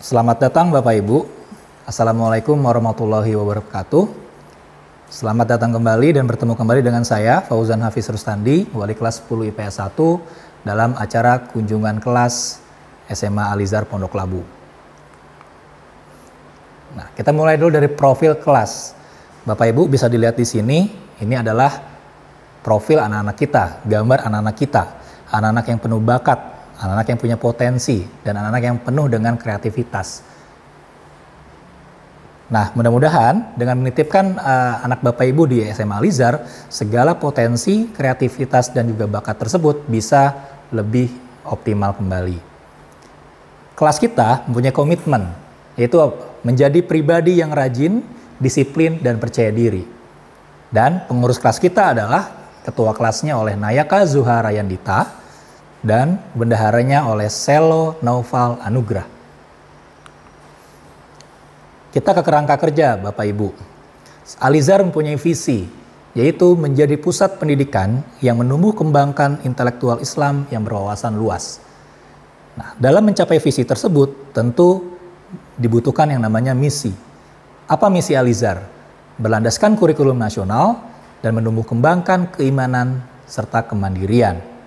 Selamat datang Bapak Ibu. Assalamualaikum warahmatullahi wabarakatuh. Selamat datang kembali dan bertemu kembali dengan saya, Fauzan Hafiz Rustandi, Wali kelas 10 IPS 1 dalam acara kunjungan kelas SMA Alizar Pondok Labu. Nah, kita mulai dulu dari profil kelas. Bapak Ibu bisa dilihat di sini, ini adalah profil anak-anak kita, gambar anak-anak kita, anak-anak yang penuh bakat, anak-anak yang punya potensi, dan anak-anak yang penuh dengan kreativitas. Nah, mudah-mudahan dengan menitipkan anak Bapak Ibu di SMA Alizar, segala potensi, kreativitas, dan juga bakat tersebut bisa lebih optimal kembali. Kelas kita mempunyai komitmen, yaitu menjadi pribadi yang rajin, disiplin, dan percaya diri. Dan pengurus kelas kita adalah ketua kelasnya oleh Nayaka Zuhara Yandita, dan bendaharanya oleh Selo Naufal Anugrah. Kita ke kerangka kerja Bapak Ibu. Alizar mempunyai visi, yaitu menjadi pusat pendidikan yang menumbuh kembangkan intelektual Islam yang berwawasan luas. Nah, dalam mencapai visi tersebut tentu dibutuhkan yang namanya misi. Apa misi Alizar? Berlandaskan kurikulum nasional dan menumbuh kembangkan keimanan serta kemandirian.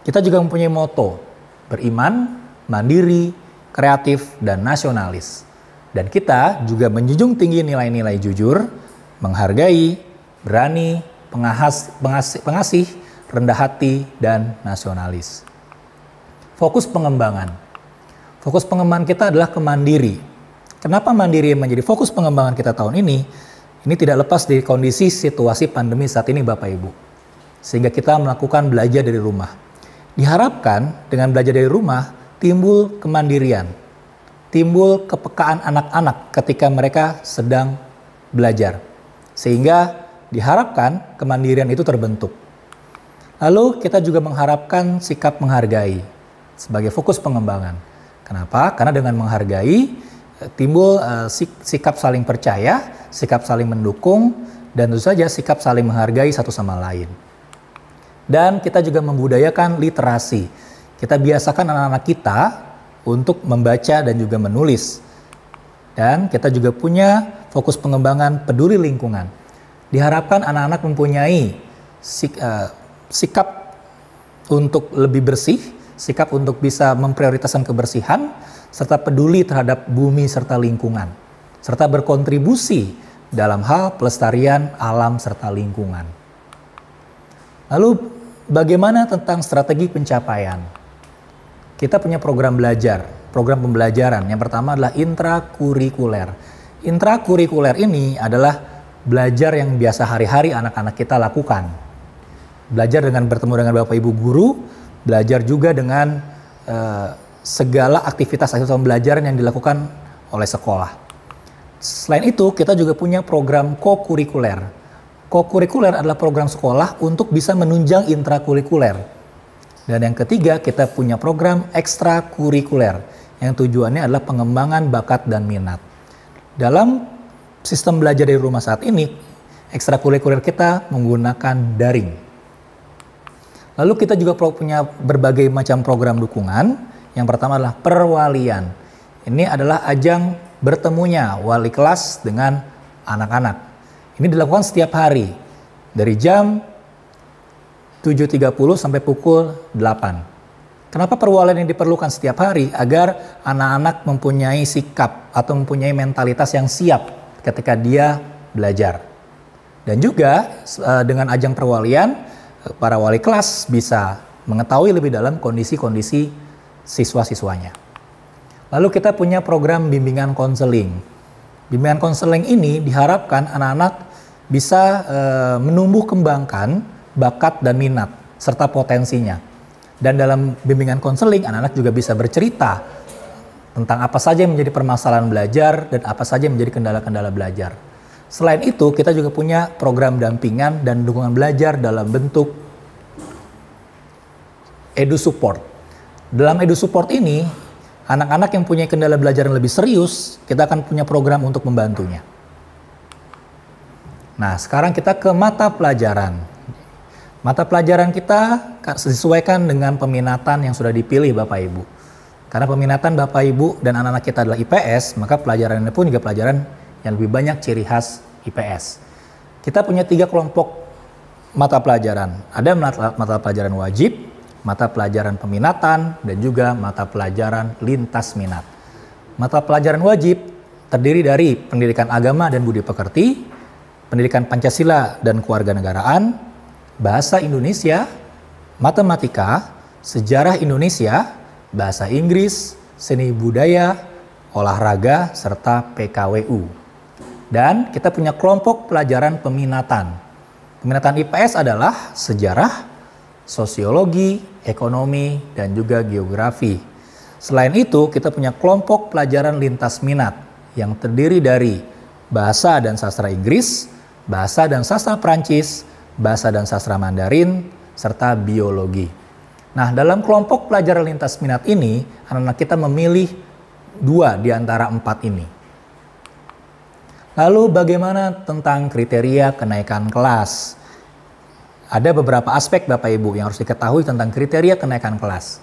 Kita juga mempunyai moto, beriman, mandiri, kreatif, dan nasionalis. Dan kita juga menjunjung tinggi nilai-nilai jujur, menghargai, berani, pengasih, rendah hati, dan nasionalis. Fokus pengembangan. Fokus pengembangan kita adalah kemandiri. Kenapa mandiri menjadi fokus pengembangan kita tahun ini? Ini tidak lepas dari kondisi situasi pandemi saat ini Bapak Ibu. Sehingga kita melakukan belajar dari rumah. Diharapkan dengan belajar dari rumah timbul kemandirian, timbul kepekaan anak-anak ketika mereka sedang belajar. Sehingga diharapkan kemandirian itu terbentuk. Lalu kita juga mengharapkan sikap menghargai sebagai fokus pengembangan. Kenapa? Karena dengan menghargai timbul sikap saling percaya, sikap saling mendukung, dan tentu saja sikap saling menghargai satu sama lain. Dan kita juga membudayakan literasi. Kita biasakan anak-anak kita untuk membaca dan juga menulis. Dan kita juga punya fokus pengembangan peduli lingkungan. Diharapkan anak-anak mempunyai sikap untuk lebih bersih, sikap untuk bisa memprioritaskan kebersihan, serta peduli terhadap bumi serta lingkungan. Serta berkontribusi dalam hal pelestarian alam serta lingkungan. Lalu bagaimana tentang strategi pencapaian? Kita punya program belajar, program pembelajaran. Yang pertama adalah intrakurikuler. Intrakurikuler ini adalah belajar yang biasa hari-hari anak-anak kita lakukan. Belajar dengan bertemu dengan Bapak Ibu guru, belajar juga dengan segala aktivitas-aktivitas pembelajaran yang dilakukan oleh sekolah. Selain itu, kita juga punya program kokurikuler. Kokurikuler adalah program sekolah untuk bisa menunjang intrakurikuler. Dan yang ketiga, kita punya program ekstrakurikuler yang tujuannya adalah pengembangan bakat dan minat. Dalam sistem belajar dari rumah saat ini, ekstrakurikuler kita menggunakan daring. Lalu kita juga punya berbagai macam program dukungan. Yang pertama adalah perwalian. Ini adalah ajang bertemunya wali kelas dengan anak-anak. Ini dilakukan setiap hari dari jam 7.30 sampai pukul 8. Kenapa perwalian ini diperlukan setiap hari? Agar anak-anak mempunyai sikap atau mempunyai mentalitas yang siap ketika dia belajar. Dan juga dengan ajang perwalian, para wali kelas bisa mengetahui lebih dalam kondisi-kondisi siswa-siswanya. Lalu kita punya program bimbingan konseling. Bimbingan konseling ini diharapkan anak-anak bisa menumbuh kembangkan bakat dan minat serta potensinya. Dan dalam bimbingan konseling, anak-anak juga bisa bercerita tentang apa saja yang menjadi permasalahan belajar dan apa saja yang menjadi kendala-kendala belajar. Selain itu, kita juga punya program dampingan dan dukungan belajar dalam bentuk Edu Support. Dalam Edu Support ini, anak-anak yang punya kendala belajar yang lebih serius, kita akan punya program untuk membantunya. Nah, sekarang kita ke mata pelajaran. Mata pelajaran kita disesuaikan dengan peminatan yang sudah dipilih Bapak Ibu. Karena peminatan Bapak Ibu dan anak-anak kita adalah IPS, maka pelajaran ini pun juga pelajaran yang lebih banyak ciri khas IPS. Kita punya 3 kelompok mata pelajaran. Ada mata pelajaran wajib, mata pelajaran peminatan, dan juga mata pelajaran lintas minat. Mata pelajaran wajib terdiri dari pendidikan agama dan budi pekerti, pendidikan Pancasila dan kewarganegaraan, bahasa Indonesia, matematika, sejarah Indonesia, bahasa Inggris, seni budaya, olahraga, serta PKWU. Dan kita punya kelompok pelajaran peminatan. Peminatan IPS adalah sejarah, sosiologi, ekonomi, dan juga geografi. Selain itu, kita punya kelompok pelajaran lintas minat yang terdiri dari bahasa dan sastra Inggris, bahasa dan sastra Prancis, bahasa dan sastra Mandarin, serta biologi. Nah, dalam kelompok pelajaran lintas minat ini, anak-anak kita memilih 2 di antara 4 ini. Lalu bagaimana tentang kriteria kenaikan kelas? Ada beberapa aspek Bapak Ibu yang harus diketahui tentang kriteria kenaikan kelas.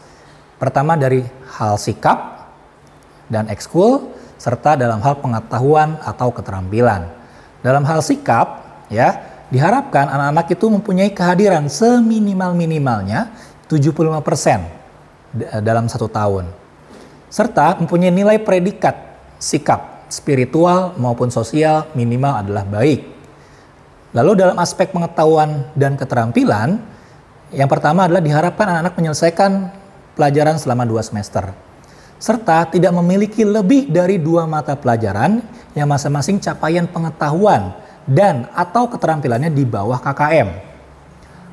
Pertama dari hal sikap dan ekskul, serta dalam hal pengetahuan atau keterampilan. Dalam hal sikap, ya, diharapkan anak-anak itu mempunyai kehadiran seminimal-minimalnya 75% dalam 1 tahun. Serta mempunyai nilai predikat sikap spiritual maupun sosial minimal adalah baik. Lalu dalam aspek pengetahuan dan keterampilan, yang pertama adalah diharapkan anak-anak menyelesaikan pelajaran selama 2 semester. Serta tidak memiliki lebih dari 2 mata pelajaran yang masing-masing capaian pengetahuan dan atau keterampilannya di bawah KKM.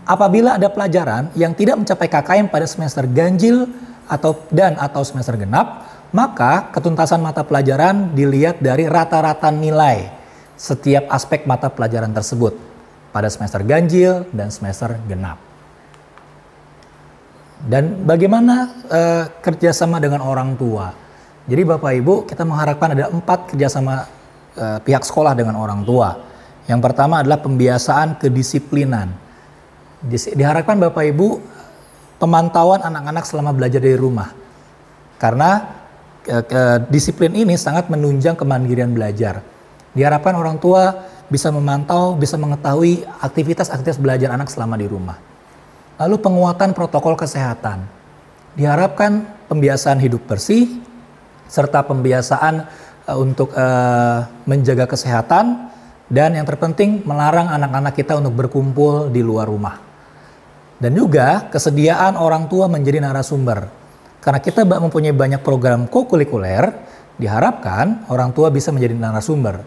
Apabila ada pelajaran yang tidak mencapai KKM pada semester ganjil atau semester genap, maka ketuntasan mata pelajaran dilihat dari rata-rata nilai setiap aspek mata pelajaran tersebut pada semester ganjil dan semester genap. Dan bagaimana kerjasama dengan orang tua? Jadi Bapak Ibu, kita mengharapkan ada 4 kerjasama pihak sekolah dengan orang tua. Yang pertama adalah pembiasaan kedisiplinan. Diharapkan Bapak Ibu pemantauan anak-anak selama belajar dari rumah. Karena disiplin ini sangat menunjang kemandirian belajar. Diharapkan orang tua bisa memantau, bisa mengetahui aktivitas-aktivitas belajar anak selama di rumah. Lalu penguatan protokol kesehatan. Diharapkan pembiasaan hidup bersih, serta pembiasaan untuk menjaga kesehatan, dan yang terpenting melarang anak-anak kita untuk berkumpul di luar rumah. Dan juga kesediaan orang tua menjadi narasumber. Karena kita mempunyai banyak program kokurikuler, diharapkan orang tua bisa menjadi narasumber.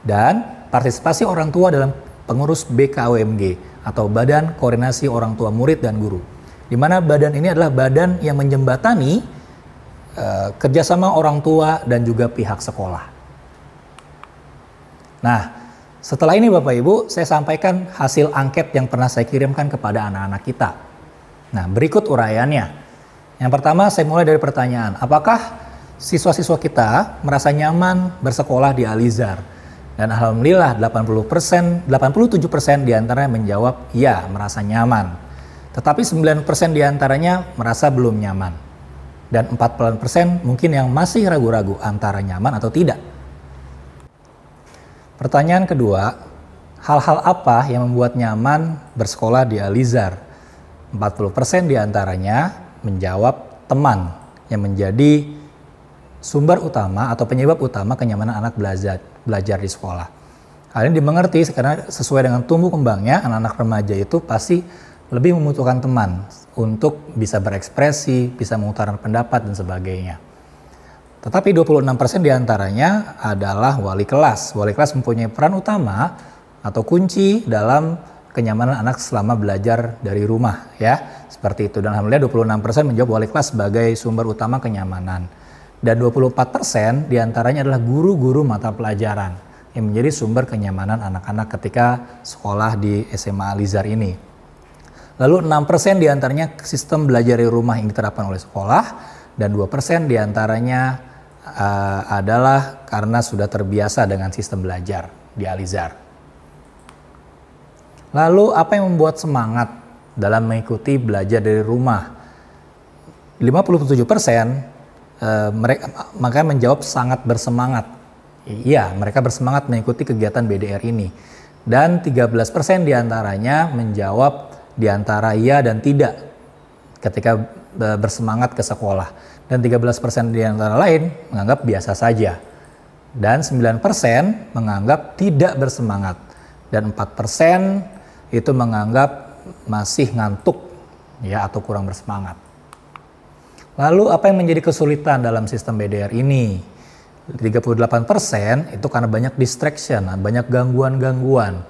Dan partisipasi orang tua dalam pengurus BKOMG atau Badan Koordinasi Orang Tua Murid dan Guru. Di mana badan ini adalah badan yang menjembatani kerjasama orang tua dan juga pihak sekolah. Nah, setelah ini Bapak Ibu, saya sampaikan hasil angket yang pernah saya kirimkan kepada anak-anak kita. Nah, berikut uraiannya. Yang pertama, saya mulai dari pertanyaan, apakah siswa-siswa kita merasa nyaman bersekolah di Alizar? Dan alhamdulillah 87% diantaranya menjawab ya, merasa nyaman. Tetapi 9% diantaranya merasa belum nyaman. Dan 40% mungkin yang masih ragu-ragu antara nyaman atau tidak. Pertanyaan kedua, hal-hal apa yang membuat nyaman bersekolah di Alizar? 40% diantaranya menjawab teman yang menjadi sumber utama atau penyebab utama kenyamanan anak belajar di sekolah. Hal ini dimengerti karena sesuai dengan tumbuh kembangnya, anak-anak remaja itu pasti lebih membutuhkan teman untuk bisa berekspresi, bisa mengutarakan pendapat dan sebagainya. Tetapi 26% diantaranya adalah wali kelas. Wali kelas mempunyai peran utama atau kunci dalam kenyamanan anak selama belajar dari rumah, ya. Seperti itu. Dan alhamdulillah 26% menjawab wali kelas sebagai sumber utama kenyamanan. Dan 24% diantaranya adalah guru-guru mata pelajaran yang menjadi sumber kenyamanan anak-anak ketika sekolah di SMA Alizar ini. Lalu 6% diantaranya sistem belajar dari rumah yang diterapkan oleh sekolah, dan 2% diantaranya adalah karena sudah terbiasa dengan sistem belajar di Alizar. Lalu apa yang membuat semangat dalam mengikuti belajar dari rumah? 57% Mereka menjawab sangat bersemangat. Iya, mereka bersemangat mengikuti kegiatan BDR ini. Dan 13% diantaranya menjawab di antara iya dan tidak ketika bersemangat ke sekolah. Dan 13% di antara lain menganggap biasa saja. Dan 9% menganggap tidak bersemangat. Dan 4% itu menganggap masih ngantuk ya atau kurang bersemangat. Lalu apa yang menjadi kesulitan dalam sistem BDR ini? 38% itu karena banyak distraction, banyak gangguan-gangguan.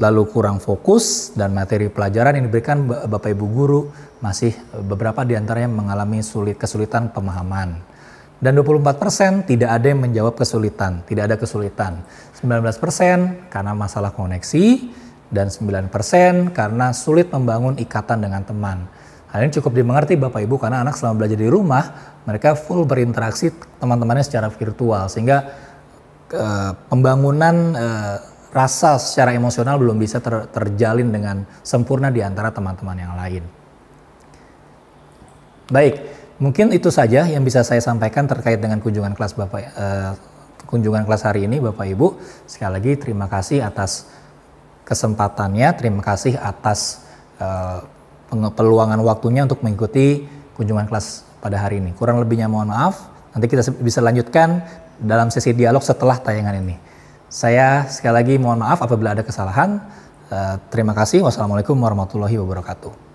Lalu kurang fokus dan materi pelajaran yang diberikan Bapak Ibu guru masih beberapa diantaranya mengalami kesulitan pemahaman. Dan 24% tidak ada yang menjawab kesulitan, tidak ada kesulitan. 19% karena masalah koneksi dan 9% karena sulit membangun ikatan dengan teman. Hal ini cukup dimengerti Bapak Ibu karena anak selama belajar di rumah, mereka full berinteraksi teman-temannya secara virtual sehingga pembangunan rasa secara emosional belum bisa terjalin dengan sempurna di antara teman-teman yang lain. Baik, mungkin itu saja yang bisa saya sampaikan terkait dengan kunjungan kelas kunjungan kelas hari ini Bapak Ibu. Sekali lagi terima kasih atas kesempatannya, terima kasih atas peluangan waktunya untuk mengikuti kunjungan kelas pada hari ini. Kurang lebihnya mohon maaf, nanti kita bisa lanjutkan dalam sesi dialog setelah tayangan ini. Saya sekali lagi mohon maaf apabila ada kesalahan. Terima kasih. Wassalamualaikum warahmatullahi wabarakatuh.